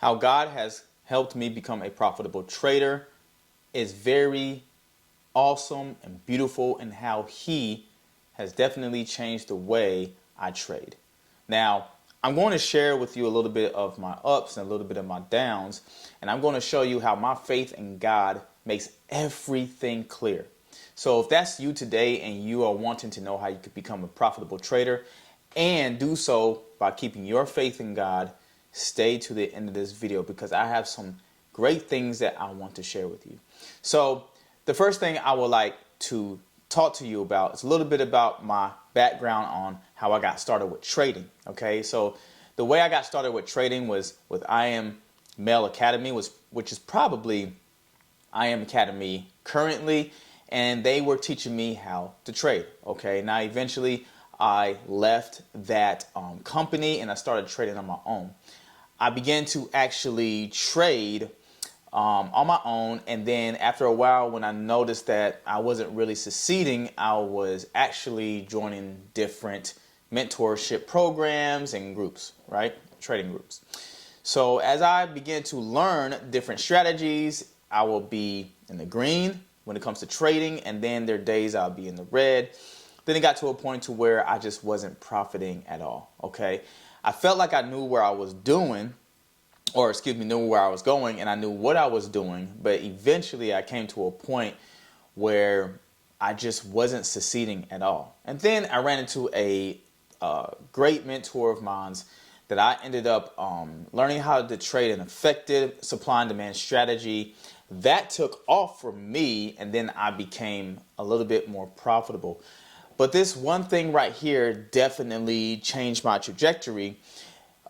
How God has helped me become a profitable trader is very awesome and beautiful, and how He has definitely changed the way I trade. Now, I'm going to share with you a little bit of my ups and a little bit of my downs, and I'm going to show you how my faith in God makes everything clear. So if that's you today and you are wanting to know how you could become a profitable trader and do so by keeping your faith in God, stay to the end of this video because I have some great things that I want to share with you. So the first thing I would like to talk to you about is a little bit about my background on how I got started with trading. Okay, so the way I got started with trading was with I Am Male Academy, which is probably I Am Academy currently, and they were teaching me how to trade. Okay, now eventually I left that company and I started trading on my own. I began to actually trade on my own, and then after a while, when I noticed that I wasn't really succeeding, I was actually joining different mentorship programs and groups, right? Trading groups. So as I began to learn different strategies, I will be in the green when it comes to trading, and then there are days I'll be in the red. Then it got to a point to where I just wasn't profiting at all. Okay, I felt like I knew where I was doing, or excuse me, knew where I was going, and I knew what I was doing, but eventually I came to a point where I just wasn't succeeding at all. And then I ran into a great mentor of mine that I ended up learning how to trade an effective supply and demand strategy. That took off for me, and then I became a little bit more profitable. But this one thing right here definitely changed my trajectory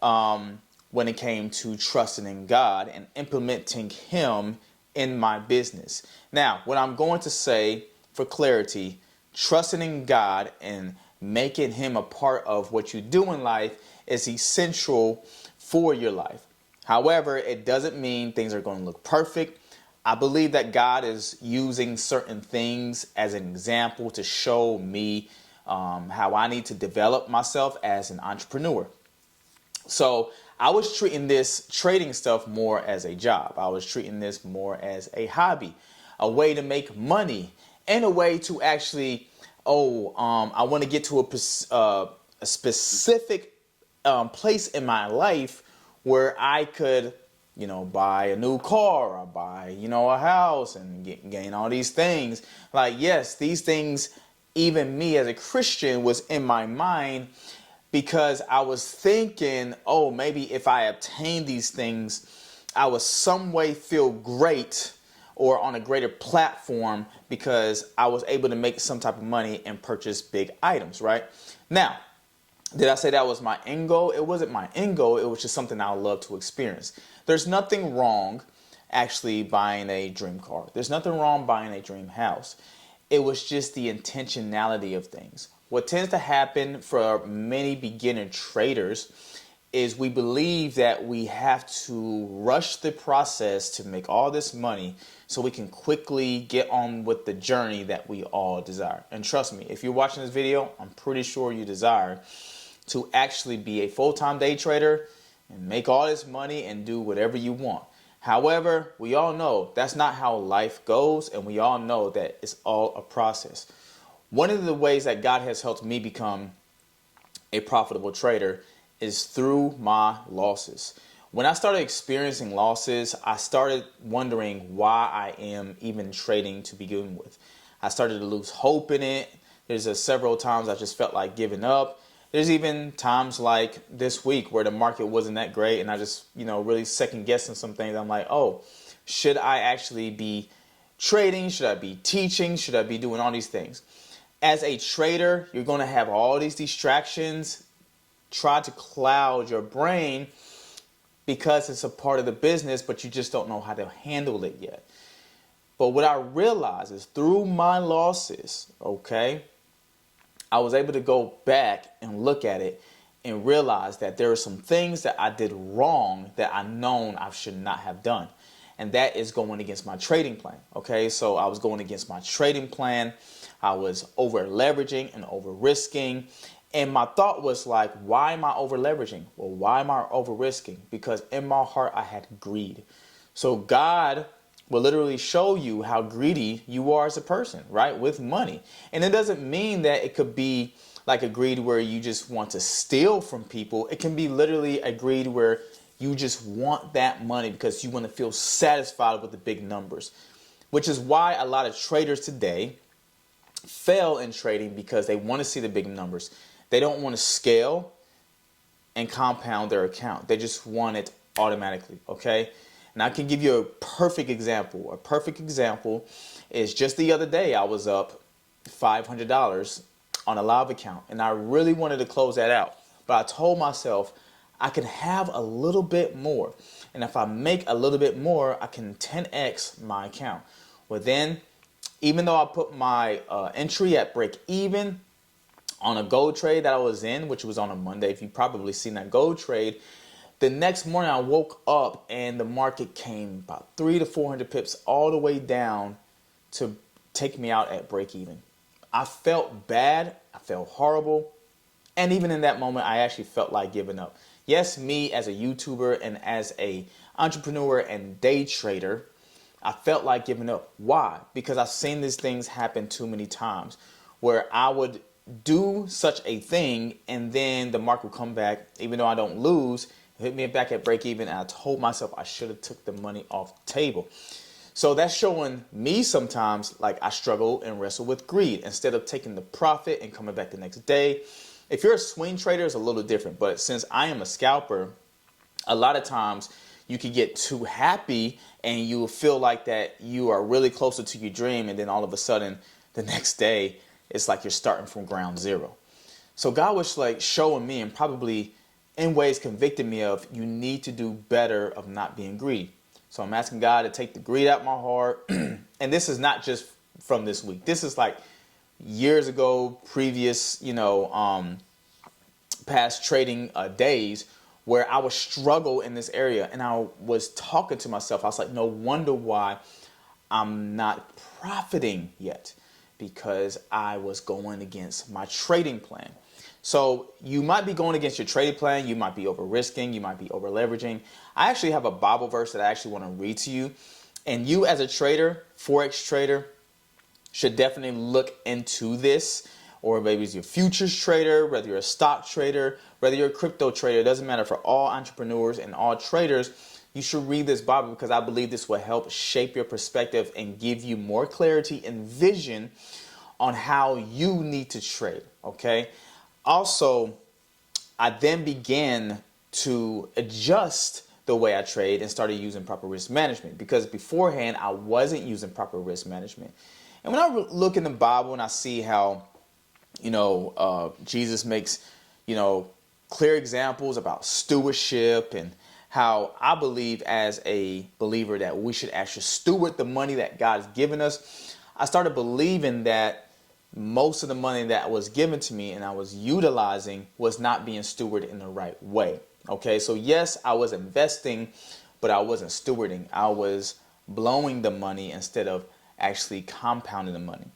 when it came to trusting in God and implementing Him in my business. Now, what I'm going to say for clarity, trusting in God and making Him a part of what you do in life is essential for your life. However, it doesn't mean things are going to look perfect. I believe that God is using certain things as an example to show me how I need to develop myself as an entrepreneur. So I was treating this trading stuff more as a job. I was treating this more as a hobby, a way to make money, and a way to actually, I want to get to a specific place in my life where I could, buy a new car or buy, a house and gain all these things. Like, yes, these things, even me as a Christian, was in my mind, because I was thinking, maybe if I obtain these things, I would some way feel great or on a greater platform because I was able to make some type of money and purchase big items, right? Now, did I say that was my end goal? It wasn't my end goal. It was just something I would love to experience. There's nothing wrong actually buying a dream car. There's nothing wrong buying a dream house. It was just the intentionality of things. What tends to happen for many beginner traders is we believe that we have to rush the process to make all this money so we can quickly get on with the journey that we all desire. And trust me, if you're watching this video, I'm pretty sure you desire to actually be a full-time day trader and make all this money and do whatever you want. However, we all know that's not how life goes, and we all know that it's all a process. One of the ways that God has helped me become a profitable trader is through my losses. When I started experiencing losses, I started wondering why I am even trading to begin with. I started to lose hope in it. There's several times I just felt like giving up. There's even times like this week where the market wasn't that great and I just, really second guessing some things. I'm like, should I actually be trading? Should I be teaching? Should I be doing all these things? As a trader, you're going to have all these distractions try to cloud your brain because it's a part of the business, but you just don't know how to handle it yet. But what I realized is through my losses, I was able to go back and look at it and realize that there are some things that I did wrong that I known I should not have done. And that is going against my trading plan. So I was going against my trading plan. I was over leveraging and over risking. And my thought was like, why am I over leveraging? Well, why am I over risking? Because in my heart, I had greed. So God will literally show you how greedy you are as a person, right? With money. And it doesn't mean that it could be like a greed where you just want to steal from people. It can be literally a greed where you just want that money because you want to feel satisfied with the big numbers, which is why a lot of traders today fail in trading, because they want to see the big numbers. They don't want to scale and compound their account. They just want it automatically, okay? And I can give you a perfect example. A perfect example is just the other day I was up $500 on a live account, and I really wanted to close that out. But I told myself I can have a little bit more. And if I make a little bit more, I can 10x my account. Well, then, even though I put my entry at break even on a gold trade that I was in, which was on a Monday, if you've probably seen that gold trade, the next morning I woke up and the market came about 300 to 400 pips all the way down to take me out at break even. I felt bad. I felt horrible. And even in that moment, I actually felt like giving up. Yes, me as a YouTuber and as a entrepreneur and day trader, I felt like giving up. Why? Because I've seen these things happen too many times where I would do such a thing and then the market will come back, even though I don't lose, hit me back at break even, and I told myself I should have took the money off the table. So that's showing me sometimes like I struggle and wrestle with greed instead of taking the profit and coming back the next day. If you're a swing trader, it's a little different, but since I am a scalper, a lot of times you can get too happy and you will feel like that you are really closer to your dream, and then all of a sudden the next day it's like you're starting from ground zero. So God was like showing me, and probably in ways convicting me of, you need to do better of not being greedy. So I'm asking God to take the greed out of my heart. And this is not just from this week. This is like years ago, previous, past trading days where I would struggle in this area. And I was talking to myself. I was like, no wonder why I'm not profiting yet, because I was going against my trading plan. So you might be going against your trading plan. You might be over risking. You might be over leveraging. I actually have a Bible verse that I actually want to read to you. And you as a trader, Forex trader, should definitely look into this. Or maybe it's your futures trader, whether you're a stock trader, whether you're a crypto trader. It doesn't matter. For all entrepreneurs and all traders, you should read this Bible, because I believe this will help shape your perspective and give you more clarity and vision on how you need to trade, okay? Also, I then began to adjust the way I trade and started using proper risk management, because beforehand I wasn't using proper risk management. And when I look in the Bible and I see how, Jesus makes, clear examples about stewardship, and how I believe as a believer that we should actually steward the money that God has given us, I started believing that most of the money that was given to me and I was utilizing was not being stewarded in the right way. Okay, so yes, I was investing, but I wasn't stewarding. I was blowing the money instead of actually compounding the money.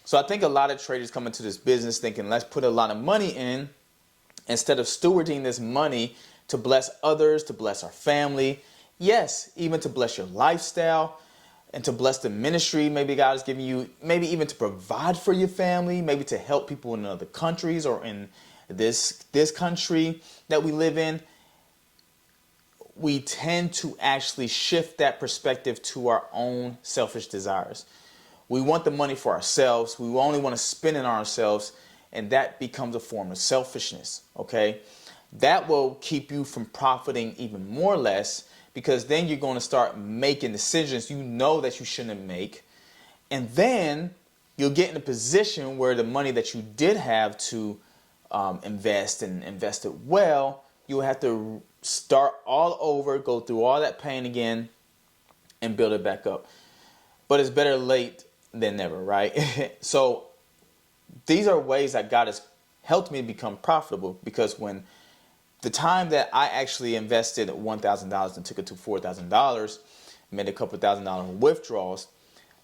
So I think a lot of traders come into this business thinking, let's put a lot of money in, instead of stewarding this money to bless others, to bless our family. Yes, even to bless your lifestyle and to bless the ministry. Maybe God is giving you, maybe even to provide for your family, maybe to help people in other countries or in this country that we live in. We tend to actually shift that perspective to our own selfish desires. We want the money for ourselves. We only want to spend it on ourselves, and that becomes a form of selfishness, okay? That will keep you from profiting even more or less, because then you're going to start making decisions you know that you shouldn't make. And then you'll get in a position where the money that you did have to invest and invest it well, you'll have to start all over, go through all that pain again, and build it back up. But it's better late than never, right? So these are ways that God has helped me become profitable, because when the time that I actually invested $1,000 and took it to $4,000, made a couple $1,000 withdrawals,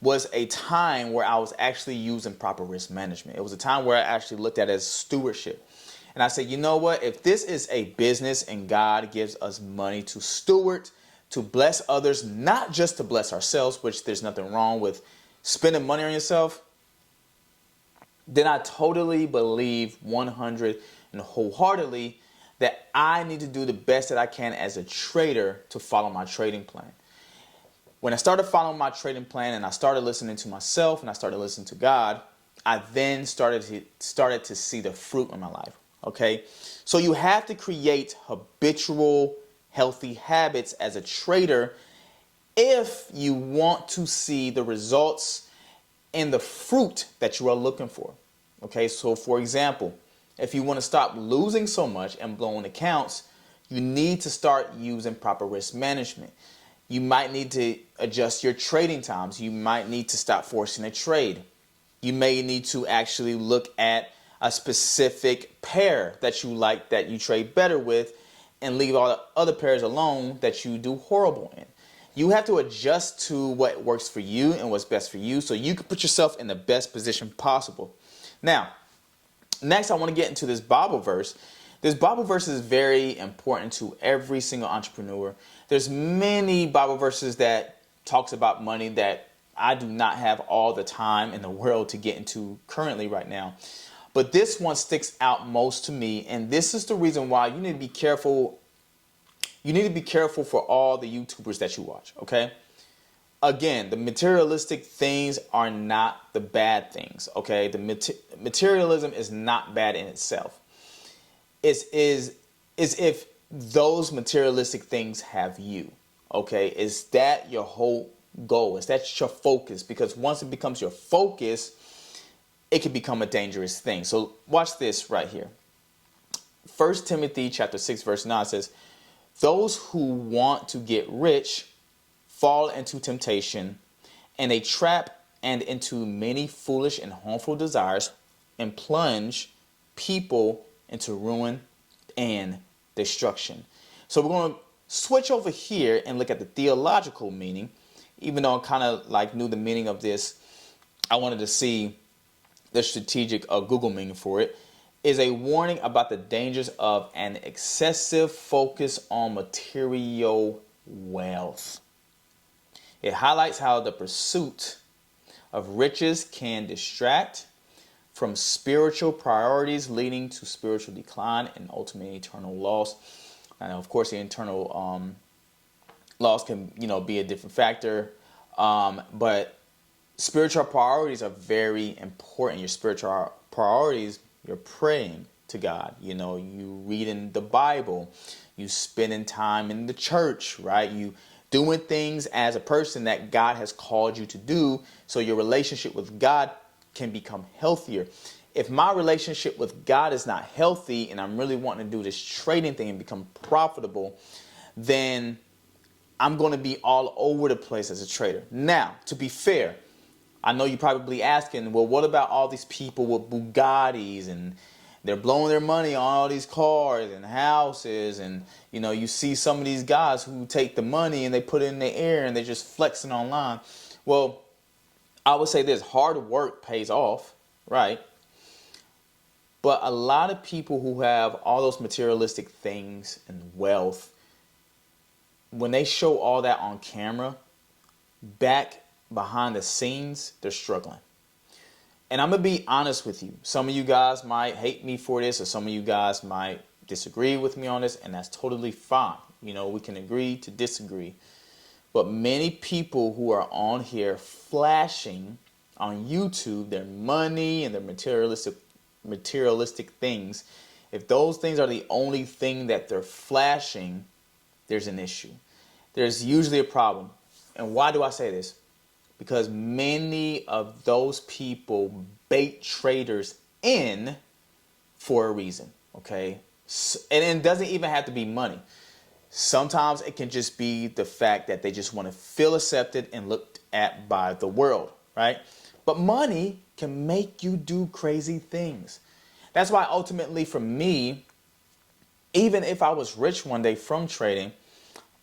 was a time where I was actually using proper risk management. It was a time where I actually looked at it as stewardship. And I said, you know what? If this is a business and God gives us money to steward, to bless others, not just to bless ourselves, which there's nothing wrong with spending money on yourself, then I totally believe 100 and wholeheartedly that I need to do the best that I can as a trader to follow my trading plan. When I started following my trading plan and I started listening to myself and I started listening to God, I then started to see the fruit in my life. Okay, so you have to create habitual, healthy habits as a trader if you want to see the results and the fruit that you are looking for. Okay, so for example, if you want to stop losing so much and blowing accounts, you need to start using proper risk management. You might need to adjust your trading times. You might need to stop forcing a trade. You may need to actually look at a specific pair that you like, that you trade better with, and leave all the other pairs alone that you do horrible in. You have to adjust to what works for you and what's best for you so you can put yourself in the best position possible. Now, next I want to get into this Bible verse. This Bible verse is very important to every single entrepreneur. There's many Bible verses that talks about money that I do not have all the time in the world to get into currently right now. But this one sticks out most to me, and this is the reason why you need to be careful. You need to be careful for all the YouTubers that you watch, okay? Again, the materialistic things are not the bad things, okay? The materialism is not bad in itself. It's if those materialistic things have you, okay? Is that your whole goal? Is that your focus? Because once it becomes your focus, it can become a dangerous thing. So watch this right here. 1 Timothy chapter 6 verse 9 says, those who want to get rich fall into temptation and a trap and into many foolish and harmful desires and plunge people into ruin and destruction. So we're going to switch over here and look at the theological meaning. Even though I kind of like knew the meaning of this, I wanted to see the strategic Google meaning for it. Is a warning about the dangers of an excessive focus on material wealth. It highlights how the pursuit of riches can distract from spiritual priorities, leading to spiritual decline and ultimately eternal loss. And of course, the eternal loss can, be a different factor, but spiritual priorities are very important. Your spiritual priorities, you're praying to God, you reading the Bible, you spending time in the church, right? You doing things as a person that God has called you to do, so your relationship with God can become healthier. If my relationship with God is not healthy and I'm really wanting to do this trading thing and become profitable, then I'm going to be all over the place as a trader. Now, to be fair, I know you're probably asking, well, what about all these people with Bugattis and they're blowing their money on all these cars and houses, and you see some of these guys who take the money and they put it in the air and they're just flexing online. Well, I would say this: hard work pays off, right? But a lot of people who have all those materialistic things and wealth, when they show all that on camera, back behind the scenes, they're struggling. And I'm going to be honest with you. Some of you guys might hate me for this, or some of you guys might disagree with me on this, and that's totally fine. We can agree to disagree. But many people who are on here flashing on YouTube their money and their materialistic things, if those things are the only thing that they're flashing, there's an issue. There's usually a problem. And why do I say this? Because many of those people bait traders in for a reason, okay? And it doesn't even have to be money. Sometimes it can just be the fact that they just want to feel accepted and looked at by the world, right? But money can make you do crazy things. That's why ultimately for me, even if I was rich one day from trading,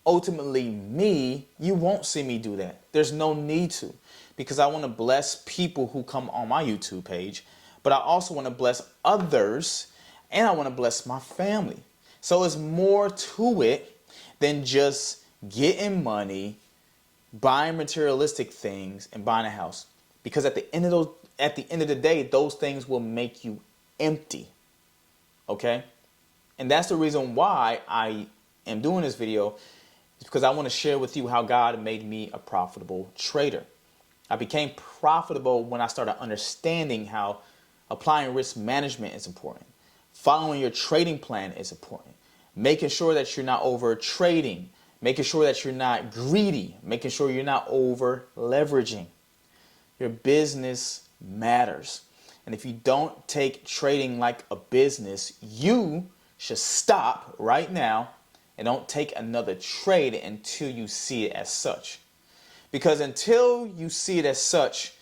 ultimately you won't see me do that. There's no need to, because I want to bless people who come on my YouTube page, but I also want to bless others and I want to bless my family. So it's more to it than just getting money, buying materialistic things, and buying a house. Because at the end of the day, those things will make you empty. Okay? And that's the reason why I am doing this video, is because I want to share with you how God made me a profitable trader. I became profitable when I started understanding how applying risk management is important. Following your trading plan is important. Making sure that you're not over trading. Making sure that you're not greedy. Making sure you're not over leveraging. Your business matters. And if you don't take trading like a business, you should stop right now and don't take another trade until you see it as such. Because until you see it as such,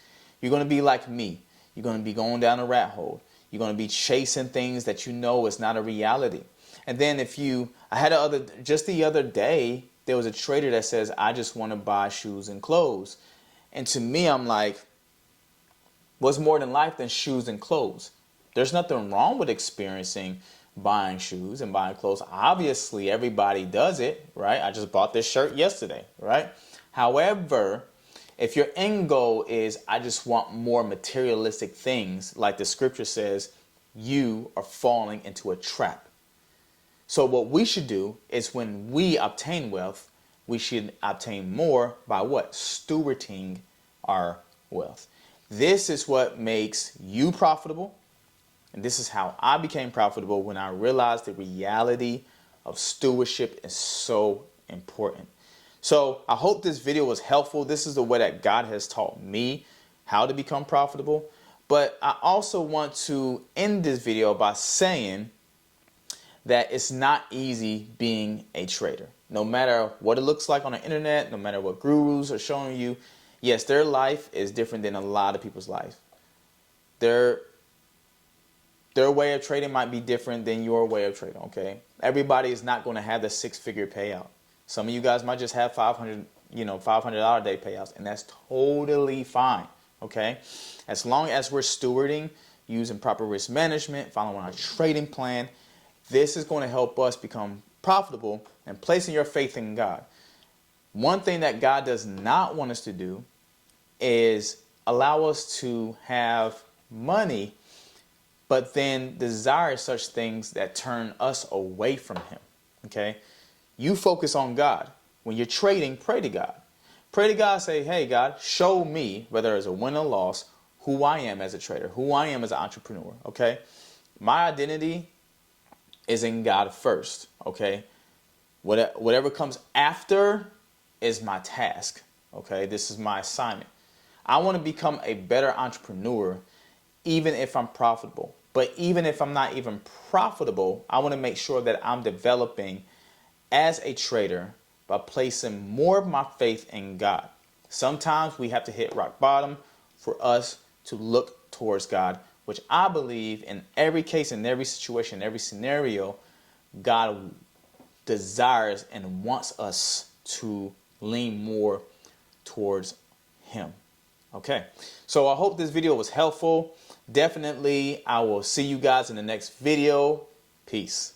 you're going to be like me. You're going to be going down a rat hole. You're going to be chasing things that you know is not a reality. And then just the other day, there was a trader that says, I just want to buy shoes and clothes. And to me, I'm like, what's more than life than shoes and clothes? There's nothing wrong with experiencing buying shoes and buying clothes. Obviously, everybody does it, right? I just bought this shirt yesterday, right? However, if your end goal is, I just want more materialistic things, like the scripture says, you are falling into a trap. So what we should do is, when we obtain wealth, we should obtain more by what? Stewarding our wealth. This is what makes you profitable. And this is how I became profitable, when I realized the reality of stewardship is so important. So I hope this video was helpful. This is the way that God has taught me how to become profitable. But I also want to end this video by saying that it's not easy being a trader. No matter what it looks like on the internet, no matter what gurus are showing you, yes, their life is different than a lot of people's life. Their way of trading might be different than your way of trading, okay? Everybody is not going to have the six-figure payout. Some of you guys might just have $500 a day payouts, and that's totally fine, okay? As long as we're stewarding, using proper risk management, following our trading plan, this is going to help us become profitable and placing your faith in God. One thing that God does not want us to do is allow us to have money, but then desire such things that turn us away from Him, okay? You focus on God. When you're trading, pray to God. Pray to God, say, hey, God, show me, whether it's a win or loss, who I am as a trader, who I am as an entrepreneur, okay? My identity is in God first, okay? Whatever comes after is my task, okay? This is my assignment. I want to become a better entrepreneur, even if I'm profitable. But even if I'm not even profitable, I want to make sure that I'm developing as a trader by placing more of my faith in God. Sometimes we have to hit rock bottom for us to look towards God, which I believe in every case, in every situation, every scenario, God desires and wants us to lean more towards Him. Okay, so I hope this video was helpful. Definitely, I will see you guys in the next video. Peace.